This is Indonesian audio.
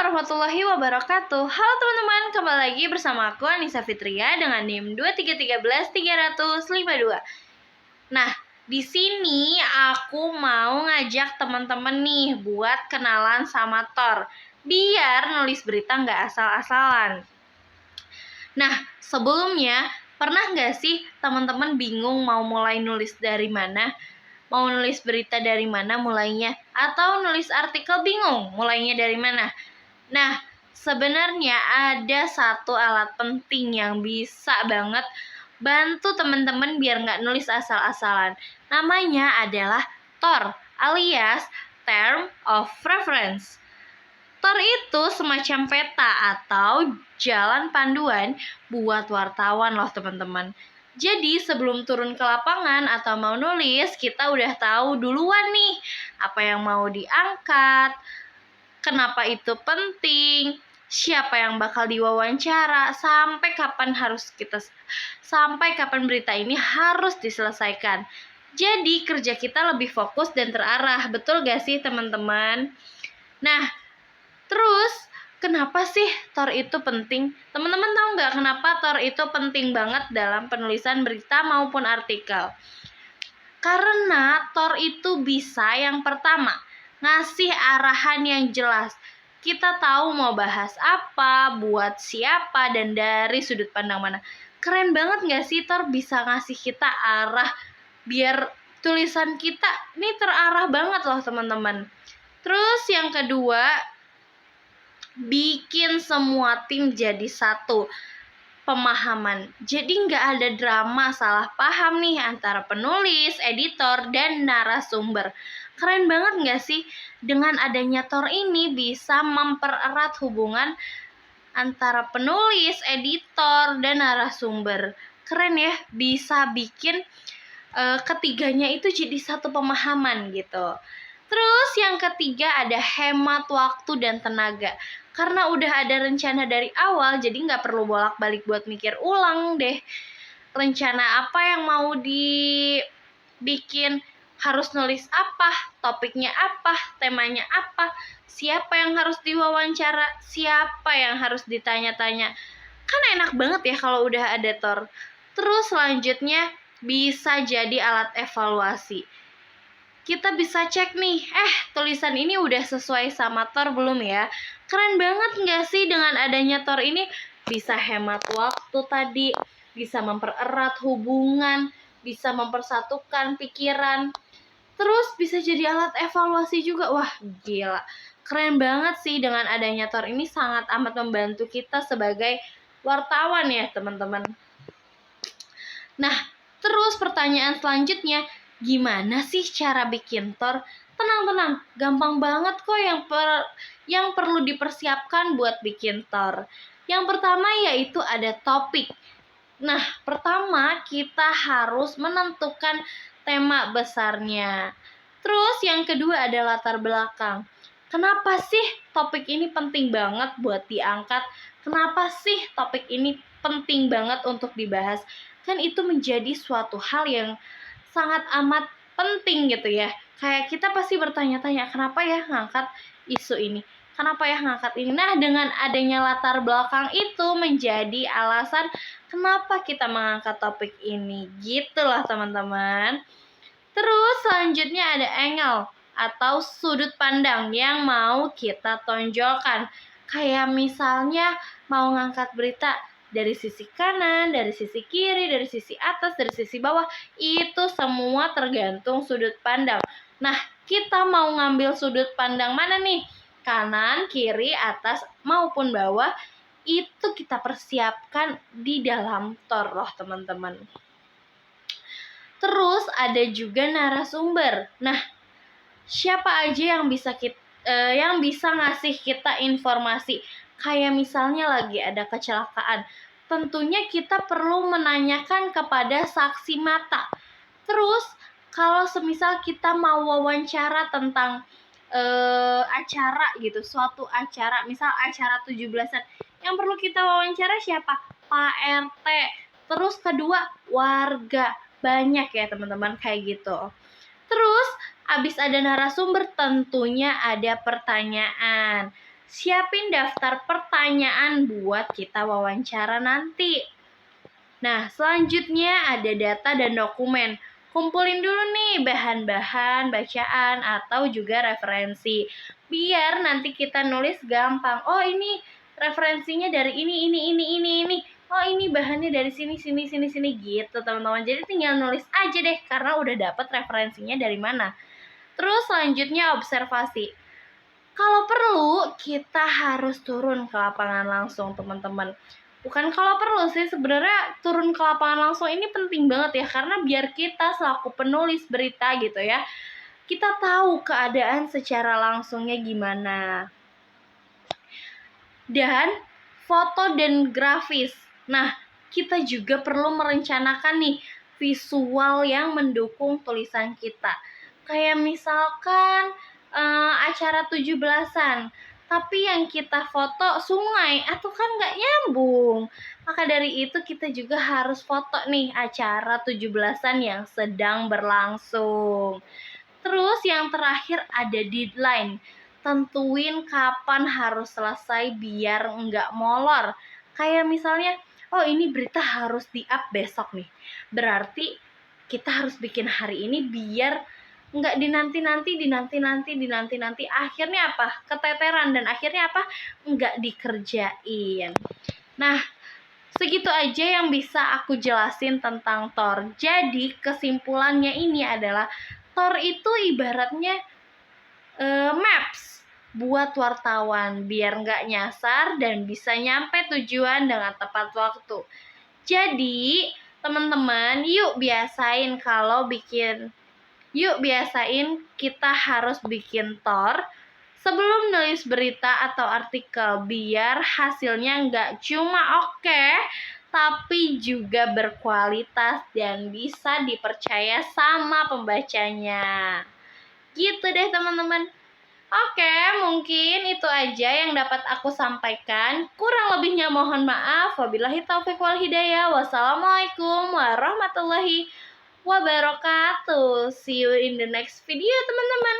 warahmatullahi wabarakatuh. Halo teman-teman, kembali lagi bersama aku Anissa Fitria dengan NIM 2313352. Nah, di sini aku mau ngajak teman-teman nih buat kenalan sama Thor, biar nulis berita nggak asal-asalan. Nah, sebelumnya pernah nggak sih teman-teman bingung mau mulai nulis dari mana? Mau nulis berita dari mana mulainya? Atau nulis artikel bingung mulainya dari mana? Nah, sebenarnya ada satu alat penting yang bisa banget bantu teman-teman biar nggak nulis asal-asalan. Namanya adalah TOR alias Term of Reference. TOR itu semacam peta atau jalan panduan buat wartawan loh teman-teman. Jadi sebelum turun ke lapangan atau mau nulis, kita udah tahu duluan nih apa yang mau diangkat, kenapa itu penting, siapa yang bakal diwawancara, sampai kapan berita ini harus diselesaikan. Jadi kerja kita lebih fokus dan terarah, betul gak sih teman-teman? Nah, terus kenapa sih TOR itu penting? Teman-teman tahu nggak kenapa TOR itu penting banget dalam penulisan berita maupun artikel? Karena TOR itu bisa yang pertama, ngasih arahan yang jelas. Kita tahu mau bahas apa, buat siapa, dan dari sudut pandang mana. Keren banget nggak sih TOR bisa ngasih kita arah biar tulisan kita ini terarah banget loh teman-teman. Terus yang kedua, bikin semua tim jadi satu pemahaman. Jadi nggak ada drama salah paham nih antara penulis, editor, dan narasumber. Keren banget nggak sih? Dengan adanya TOR ini bisa mempererat hubungan antara penulis, editor, dan narasumber. Keren ya, bisa bikin ketiganya itu jadi satu pemahaman gitu. Terus yang ketiga ada hemat waktu dan tenaga. Karena udah ada rencana dari awal, jadi nggak perlu bolak-balik buat mikir ulang deh. Rencana apa yang mau dibikin, harus nulis apa, topiknya apa, temanya apa, siapa yang harus diwawancara, siapa yang harus ditanya-tanya. Kan enak banget ya kalau udah ada TOR. Terus selanjutnya bisa jadi alat evaluasi. Kita bisa cek nih, tulisan ini udah sesuai sama TOR belum ya? Keren banget nggak sih dengan adanya TOR ini? Bisa hemat waktu tadi, bisa mempererat hubungan, bisa mempersatukan pikiran, terus bisa jadi alat evaluasi juga. Wah, gila. Keren banget sih dengan adanya TOR ini, sangat amat membantu kita sebagai wartawan ya teman-teman. Nah, terus pertanyaan selanjutnya, gimana sih cara bikin TOR? Tenang, gampang banget kok yang perlu dipersiapkan buat bikin TOR. Yang pertama yaitu ada topik. Nah, pertama kita harus menentukan tema besarnya. Terus yang kedua ada latar belakang. Kenapa sih topik ini penting banget buat diangkat? Kenapa sih topik ini penting banget untuk dibahas? Kan itu menjadi suatu hal yang sangat amat penting gitu ya. Kayak kita pasti bertanya-tanya, kenapa ya ngangkat isu ini? Kenapa ya ngangkat ini? Nah, dengan adanya latar belakang itu menjadi alasan kenapa kita mengangkat topik ini. Gitulah teman-teman. Terus selanjutnya ada angle atau sudut pandang yang mau kita tonjolkan. Kayak misalnya mau ngangkat berita dari sisi kanan, dari sisi kiri, dari sisi atas, dari sisi bawah. Itu semua tergantung sudut pandang. Nah, kita mau ngambil sudut pandang mana nih? Kanan, kiri, atas, maupun bawah. Itu kita persiapkan di dalam TOR loh teman-teman. Terus ada juga narasumber. Nah, siapa aja yang bisa ngasih kita informasi? Kayak misalnya lagi ada kecelakaan. Tentunya kita perlu menanyakan kepada saksi mata. Terus kalau semisal kita mau wawancara tentang acara gitu, suatu acara, misal acara 17-an, yang perlu kita wawancara siapa? Pak RT. Terus kedua, warga. Banyak ya teman-teman kayak gitu. Terus abis ada narasumber tentunya ada pertanyaan. siapin daftar pertanyaan buat kita wawancara nanti. Nah, selanjutnya ada data dan dokumen. Kumpulin dulu nih bahan-bahan, bacaan, atau juga referensi. Biar nanti kita nulis gampang. Oh, ini referensinya dari ini. Oh, ini bahannya dari sini gitu, teman-teman. Jadi tinggal nulis aja deh, karena udah dapet referensinya dari mana. Terus selanjutnya observasi. Kalau perlu, kita harus turun ke lapangan langsung, teman-teman. Bukan kalau perlu sih, sebenarnya turun ke lapangan langsung ini penting banget ya, karena biar kita selaku penulis berita gitu ya, kita tahu keadaan secara langsungnya gimana. Dan foto dan grafis. Nah, kita juga perlu merencanakan nih visual yang mendukung tulisan kita. Kayak misalkan acara 17-an, tapi yang kita foto sungai, atau kan nggak nyambung. Maka dari itu kita juga harus foto nih acara 17-an yang sedang berlangsung. Terus yang terakhir ada deadline. Tentuin kapan harus selesai biar nggak molor. Kayak misalnya, oh ini berita harus di-up besok nih. Berarti kita harus bikin hari ini biar nggak dinanti-nanti. Akhirnya apa? Keteteran, dan akhirnya apa? Nggak dikerjain. Nah, segitu aja yang bisa aku jelasin tentang Thor. Jadi kesimpulannya ini adalah Thor itu ibaratnya maps buat wartawan biar nggak nyasar dan bisa nyampe tujuan dengan tepat waktu. Jadi teman-teman, yuk biasain kita harus bikin Thor sebelum nulis berita atau artikel, biar hasilnya nggak cuma oke, tapi juga berkualitas dan bisa dipercaya sama pembacanya. Gitu deh teman-teman. Oke, mungkin itu aja yang dapat aku sampaikan. Kurang lebihnya mohon maaf. Wabillahi taufiq wal hidayah. Wassalamualaikum warahmatullahi wabarakatuh. See you in the next video, teman-teman.